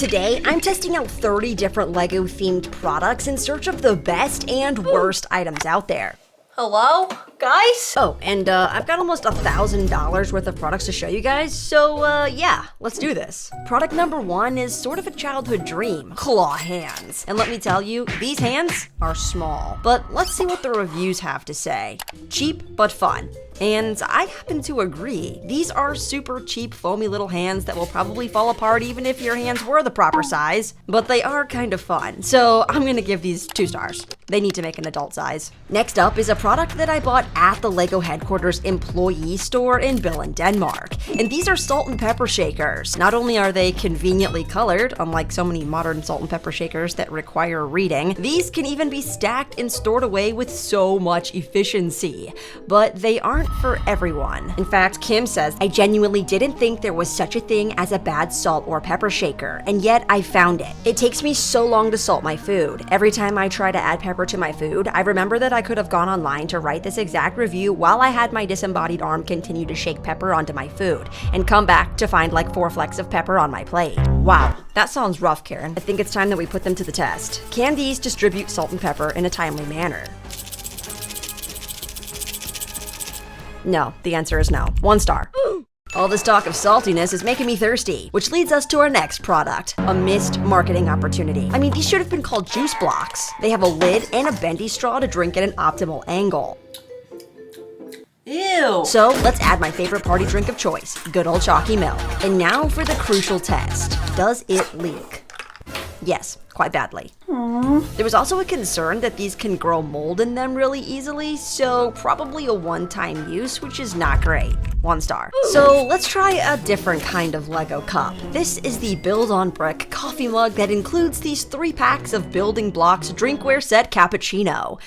Today, I'm testing out 30 different LEGO themed products in search of the best and worst items out there. Hello, guys? Oh, and I've got almost $1,000 worth of products to show you guys, so yeah, let's do this. Product number 1 is sort of a childhood dream, claw hands. And let me tell you, these hands are small. But let's see what the reviews have to say. Cheap, but fun. And I happen to agree. These are super cheap, foamy little hands that will probably fall apart even if your hands were the proper size, but they are kind of fun. So I'm gonna give these 2 stars. They need to make an adult size. Next up is a product that I bought at the LEGO headquarters employee store in Billund, Denmark. And these are salt and pepper shakers. Not only are they conveniently colored, unlike so many modern salt and pepper shakers that require reading, these can even be stacked and stored away with so much efficiency. But they aren't for everyone. In fact, Kim says, I genuinely didn't think there was such a thing as a bad salt or pepper shaker, and yet I found it. It takes me so long to salt my food. Every time I try to add pepper to my food, I remember that I could have gone online to write this exact review while I had my disembodied arm continue to shake pepper onto my food, and come back to find like 4 flecks of pepper on my plate. Wow, that sounds rough, Karen. I think it's time that we put them to the test. Can these distribute salt and pepper in a timely manner? No, the answer is no. 1 star. All this talk of saltiness is making me thirsty, which leads us to our next product, a missed marketing opportunity. I mean, these should have been called juice blocks. They have a lid and a bendy straw to drink at an optimal angle. Ew. So let's add my favorite party drink of choice, good old chalky milk. And now for the crucial test. Does it leak? Yes, quite badly. There was also a concern that these can grow mold in them really easily, so probably a one-time use, which is not great. 1 star. So let's try a different kind of LEGO cup. This is the Build on Brick coffee mug that includes these 3 packs of building blocks drinkware set cappuccino.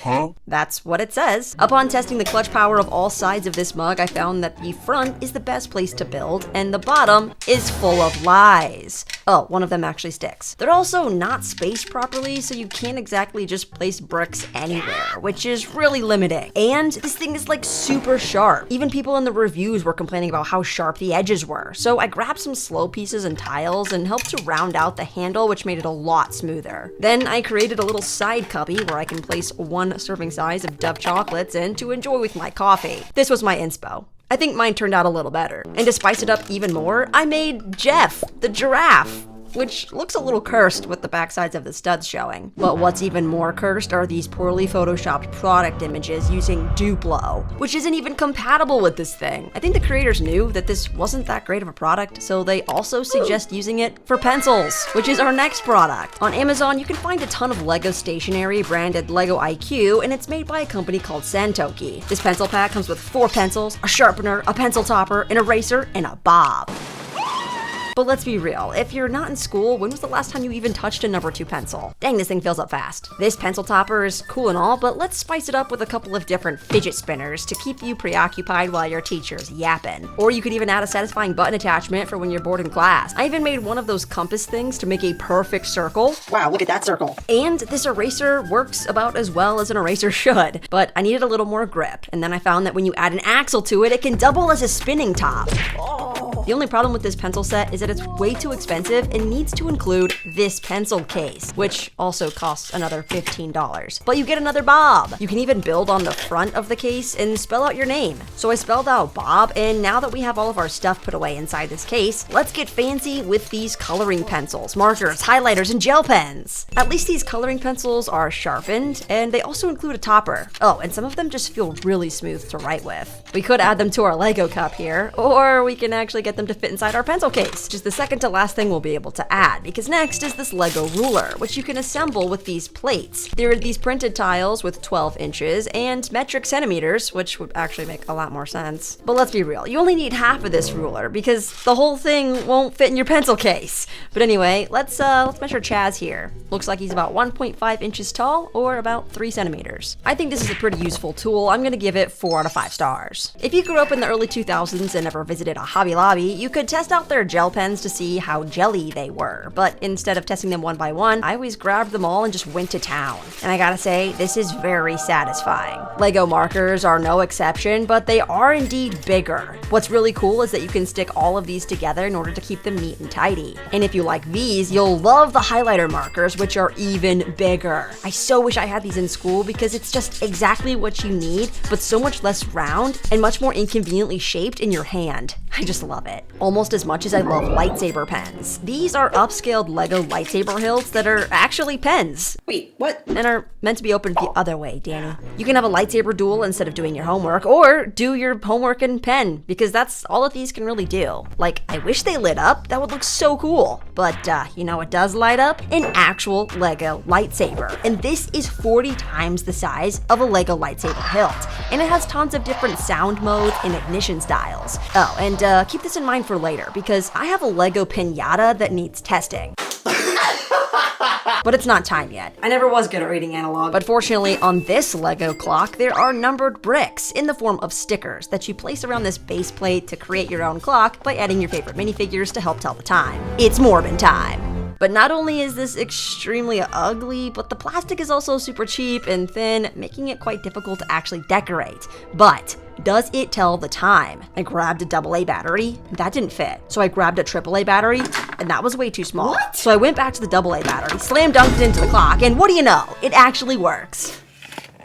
That's what it says. Upon testing the clutch power of all sides of this mug, I found that the front is the best place to build, and the bottom is full of lies. Oh, one of them actually sticks. They're also not spaced properly, so you can't exactly just place bricks anywhere, which is really limiting. And this thing is like super sharp. Even people in the reviews were complaining about how sharp the edges were. So I grabbed some slow pieces and tiles and helped to round out the handle, which made it a lot smoother. Then I created a little side cubby where I can place 1 serving size of Dove chocolates in to enjoy with my coffee. This was my inspo. I think mine turned out a little better. And to spice it up even more, I made Jeff, the giraffe, which looks a little cursed with the backsides of the studs showing. But what's even more cursed are these poorly photoshopped product images using Duplo, which isn't even compatible with this thing. I think the creators knew that this wasn't that great of a product, so they also suggest using it for pencils, which is our next product. On Amazon, you can find a ton of LEGO Stationery branded LEGO IQ, and it's made by a company called Santoki. This pencil pack comes with 4 pencils, a sharpener, a pencil topper, an eraser, and a bob. But let's be real, if you're not in school, when was the last time you even touched a number 2 pencil? Dang, this thing fills up fast. This pencil topper is cool and all, but let's spice it up with a couple of different fidget spinners to keep you preoccupied while your teacher's yapping. Or you could even add a satisfying button attachment for when you're bored in class. I even made one of those compass things to make a perfect circle. Wow, look at that circle. And this eraser works about as well as an eraser should, but I needed a little more grip, and then I found that when you add an axle to it, it can double as a spinning top. The only problem with this pencil set is that it's way too expensive and needs to include this pencil case, which also costs another $15. But you get another Bob. You can even build on the front of the case and spell out your name. So I spelled out Bob, and now that we have all of our stuff put away inside this case, let's get fancy with these coloring pencils, markers, highlighters, and gel pens. At least these coloring pencils are sharpened, and they also include a topper. Oh, and some of them just feel really smooth to write with. We could add them to our LEGO cup here, or we can actually get them to fit inside our pencil case, which is the second to last thing we'll be able to add, because next is this LEGO ruler, which you can assemble with these plates. There are these printed tiles with 12 inches and metric centimeters, which would actually make a lot more sense. But let's be real, you only need half of this ruler because the whole thing won't fit in your pencil case. But anyway, let's measure Chaz here. Looks like he's about 1.5 inches tall, or about 3 centimeters. I think this is a pretty useful tool. I'm gonna give it 4 out of 5 stars. If you grew up in the early 2000s and ever visited a Hobby Lobby, you could test out their gel pens to see how jelly they were, but instead of testing them one by one, I always grabbed them all and just went to town. And I gotta say, this is very satisfying. Lego markers are no exception, but they are indeed bigger. What's really cool is that you can stick all of these together in order to keep them neat and tidy. And if you like these, you'll love the highlighter markers, which are even bigger. I so wish I had these in school because it's just exactly what you need, but so much less round and much more inconveniently shaped in your hand. I just love it. Almost as much as I love lightsaber pens. These are upscaled Lego lightsaber hilts that are actually pens. Wait, what? And are meant to be opened the other way, Danny. You can have a lightsaber duel instead of doing your homework, or do your homework in pen, because that's all of these can really do. Like, I wish they lit up. That would look so cool. But you know what does light up? An actual Lego lightsaber. And this is 40 times the size of a Lego lightsaber hilt. And it has tons of different sound modes and ignition styles. Oh, and keep this in mind for later, because I have a Lego Pinata that needs testing. But it's not time yet. I never was good at reading analog. But fortunately, on this Lego clock, there are numbered bricks in the form of stickers that you place around this base plate to create your own clock by adding your favorite minifigures to help tell the time. It's Morbin time. But not only is this extremely ugly, but the plastic is also super cheap and thin, making it quite difficult to actually decorate. But does it tell the time? I grabbed a AA battery, that didn't fit. So I grabbed a AAA battery, and that was way too small. What? So I went back to the AA battery, slam dunked it into the clock, and what do you know? It actually works.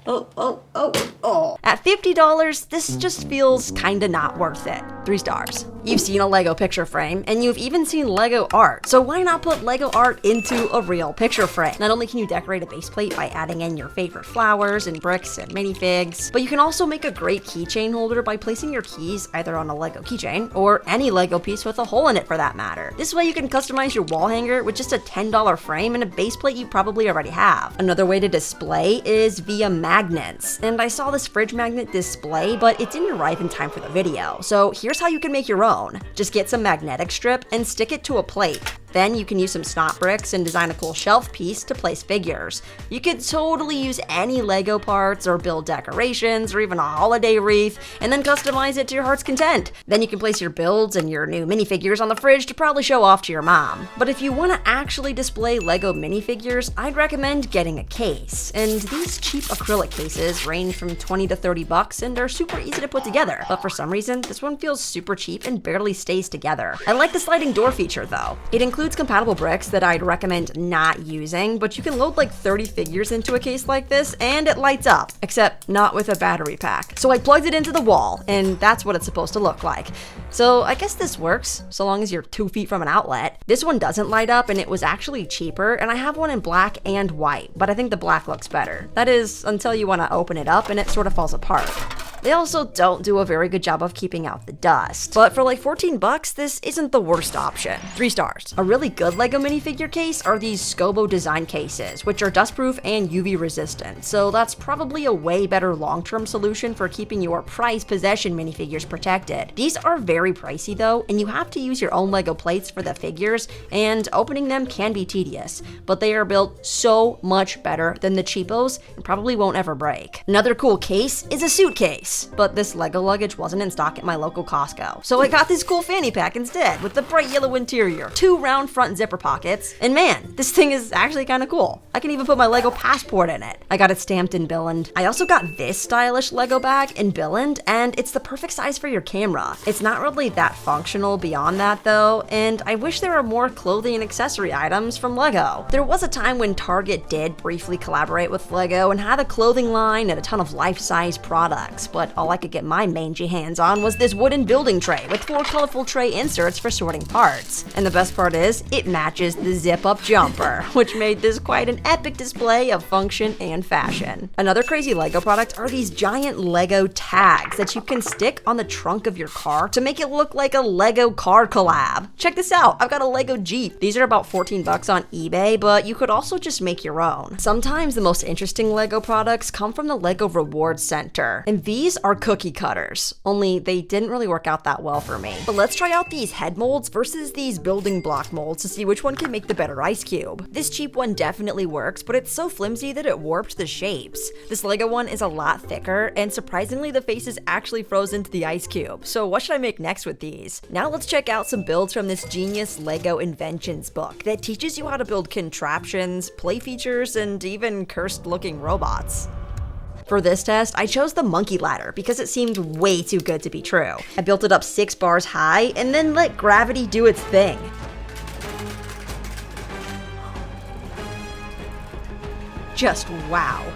At $50, this just feels kinda not worth it. 3 stars. You've seen a Lego picture frame, and you've even seen Lego art, so why not put Lego art into a real picture frame? Not only can you decorate a base plate by adding in your favorite flowers and bricks and minifigs, but you can also make a great keychain holder by placing your keys either on a Lego keychain, or any Lego piece with a hole in it for that matter. This way you can customize your wall hanger with just a $10 frame and a base plate you probably already have. Another way to display is via magnets, and I saw this fridge magnet display, but it didn't arrive in time for the video, so here's how you can make your own. Just get some magnetic strip and stick it to a plate. Then you can use some snot bricks and design a cool shelf piece to place figures. You could totally use any Lego parts or build decorations or even a holiday wreath and then customize it to your heart's content. Then you can place your builds and your new minifigures on the fridge to probably show off to your mom. But if you want to actually display Lego minifigures, I'd recommend getting a case. And these cheap acrylic cases range from 20 to 30 bucks and are super easy to put together. But for some reason, this one feels super cheap and barely stays together. I like the sliding door feature though. It includes compatible bricks that I'd recommend not using, but you can load like 30 figures into a case like this and it lights up, except not with a battery pack. So I plugged it into the wall and that's what it's supposed to look like. So I guess this works, so long as you're 2 feet from an outlet. This one doesn't light up and it was actually cheaper, and I have one in black and white, but I think the black looks better. That is, until you want to open it up and it sort of falls apart. They also don't do a very good job of keeping out the dust. But for like 14 bucks, this isn't the worst option. 3 stars. A really good Lego minifigure case are these Scobo design cases, which are dustproof and UV resistant. So that's probably a way better long-term solution for keeping your prized possession minifigures protected. These are very pricey though, and you have to use your own Lego plates for the figures, and opening them can be tedious, but they are built so much better than the cheapos and probably won't ever break. Another cool case is a suitcase. But this Lego luggage wasn't in stock at my local Costco. So I got this cool fanny pack instead with the bright yellow interior, 2 round front zipper pockets, and man, this thing is actually kind of cool. I can even put my Lego passport in it. I got it stamped in Billand. I also got this stylish Lego bag in Billand, and it's the perfect size for your camera. It's not really that functional beyond that though, and I wish there were more clothing and accessory items from Lego. There was a time when Target did briefly collaborate with Lego and had a clothing line and a ton of life-size products, but all I could get my mangy hands on was this wooden building tray with 4 colorful tray inserts for sorting parts. And the best part is, it matches the zip-up jumper, which made this quite an epic display of function and fashion. Another crazy Lego product are these giant Lego tags that you can stick on the trunk of your car to make it look like a Lego car collab. Check this out, I've got a Lego Jeep. These are about 14 bucks on eBay, but you could also just make your own. Sometimes the most interesting Lego products come from the Lego Rewards Center, and these These are cookie cutters, only they didn't really work out that well for me. But let's try out these head molds versus these building block molds to see which one can make the better ice cube. This cheap one definitely works, but it's so flimsy that it warped the shapes. This Lego one is a lot thicker, and surprisingly the face is actually frozen into the ice cube. So what should I make next with these? Now let's check out some builds from this genius Lego Inventions book that teaches you how to build contraptions, play features, and even cursed looking robots. For this test, I chose the monkey ladder because it seemed way too good to be true. I built it up 6 bars high and then let gravity do its thing. Just wow.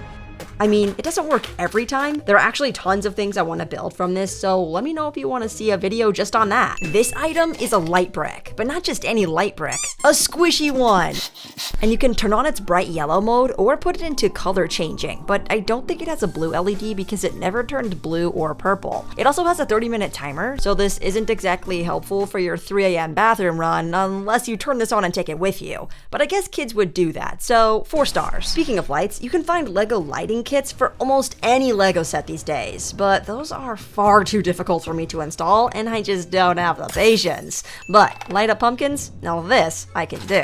I mean, it doesn't work every time. There are actually tons of things I want to build from this, so let me know if you want to see a video just on that. This item is a light brick, but not just any light brick, a squishy one. And you can turn on its bright yellow mode or put it into color changing, but I don't think it has a blue LED because it never turned blue or purple. It also has a 30-minute timer, so this isn't exactly helpful for your 3 a.m. bathroom run unless you turn this on and take it with you. But I guess kids would do that, so 4 stars. Speaking of lights, you can find Lego lighting kits for almost any Lego set these days, but those are far too difficult for me to install and I just don't have the patience. But light up pumpkins? Now this I can do.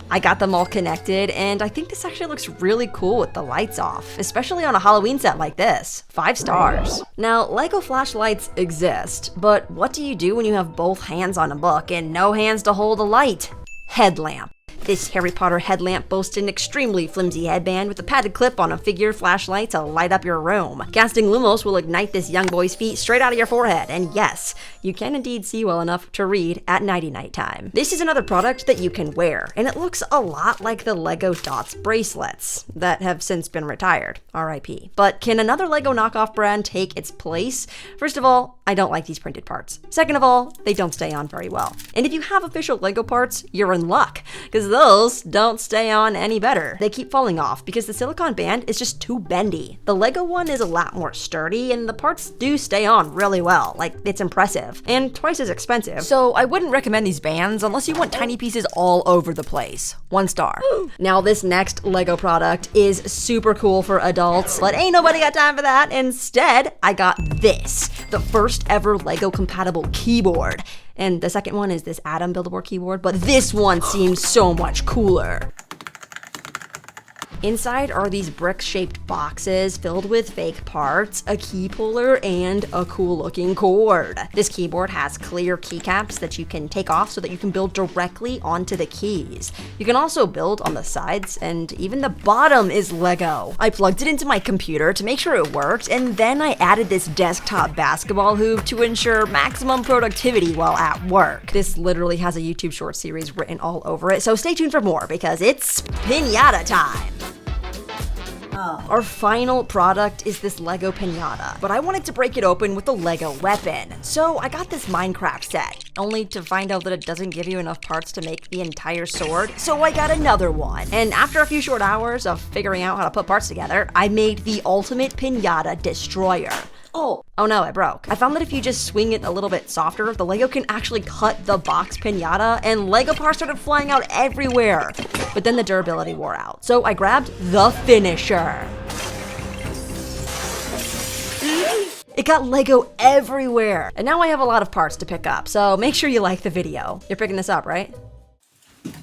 I got them all connected, and I think this actually looks really cool with the lights off, especially on a Halloween set like this. 5 stars. Now, Lego flashlights exist, but what do you do when you have both hands on a book and no hands to hold a light? Headlamp. This Harry Potter headlamp boasts an extremely flimsy headband with a padded clip on a figure flashlight to light up your room. Casting lumos will ignite this young boy's feet straight out of your forehead, and yes, you can indeed see well enough to read at nighty-night time. This is another product that you can wear, and it looks a lot like the Lego Dots bracelets that have since been retired, RIP. But can another Lego knockoff brand take its place? First of all, I don't like these printed parts. Second of all, they don't stay on very well. And if you have official Lego parts, you're in luck, because those don't stay on any better. They keep falling off because the silicone band is just too bendy. The Lego one is a lot more sturdy and the parts do stay on really well. Like, it's impressive and twice as expensive. So I wouldn't recommend these bands unless you want tiny pieces all over the place. 1 star. Now this next Lego product is super cool for adults, but ain't nobody got time for that. Instead, I got this, the first ever Lego compatible keyboard. And the second one is this Atom Build-A-Board keyboard, but this one seems so much cooler. Inside are these brick-shaped boxes filled with fake parts, a key puller, and a cool-looking cord. This keyboard has clear keycaps that you can take off so that you can build directly onto the keys. You can also build on the sides, and even the bottom is Lego. I plugged it into my computer to make sure it worked, and then I added this desktop basketball hoop to ensure maximum productivity while at work. This literally has a YouTube short series written all over it, so stay tuned for more because it's Pinata time! Our final product is this Lego Pinata, but I wanted to break it open with a Lego weapon. So I got this Minecraft set, only to find out that it doesn't give you enough parts to make the entire sword, so I got another one. And after a few short hours of figuring out how to put parts together, I made the ultimate Pinata destroyer. Oh no, it broke. I found that if you just swing it a little bit softer, the Lego can actually cut the box Pinata, and Lego parts started flying out everywhere. But then the durability wore out. So I grabbed the finisher. It got Lego everywhere. And now I have a lot of parts to pick up, so make sure you like the video. You're picking this up, right?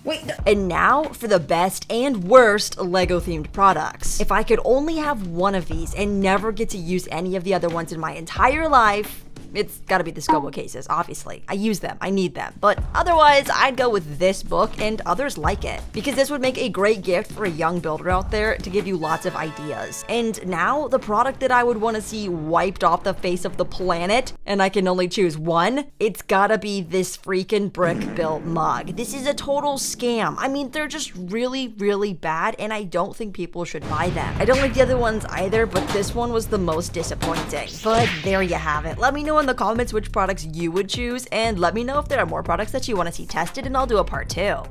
Wait, and now for the best and worst Lego themed products. If I could only have one of these and never get to use any of the other ones in my entire life, it's gotta be the Scobo cases, obviously. I use them, I need them. But otherwise, I'd go with this book and others like it, because this would make a great gift for a young builder out there to give you lots of ideas. And now, the product that I would want to see wiped off the face of the planet, and I can only choose one, it's gotta be this freaking brick-built mug. This is a total scam. I mean, they're just really, really bad, and I don't think people should buy them. I don't like the other ones either, but this one was the most disappointing. But there you have it. Let me know in the comments which products you would choose, and let me know if there are more products that you want to see tested, and I'll do a part 2.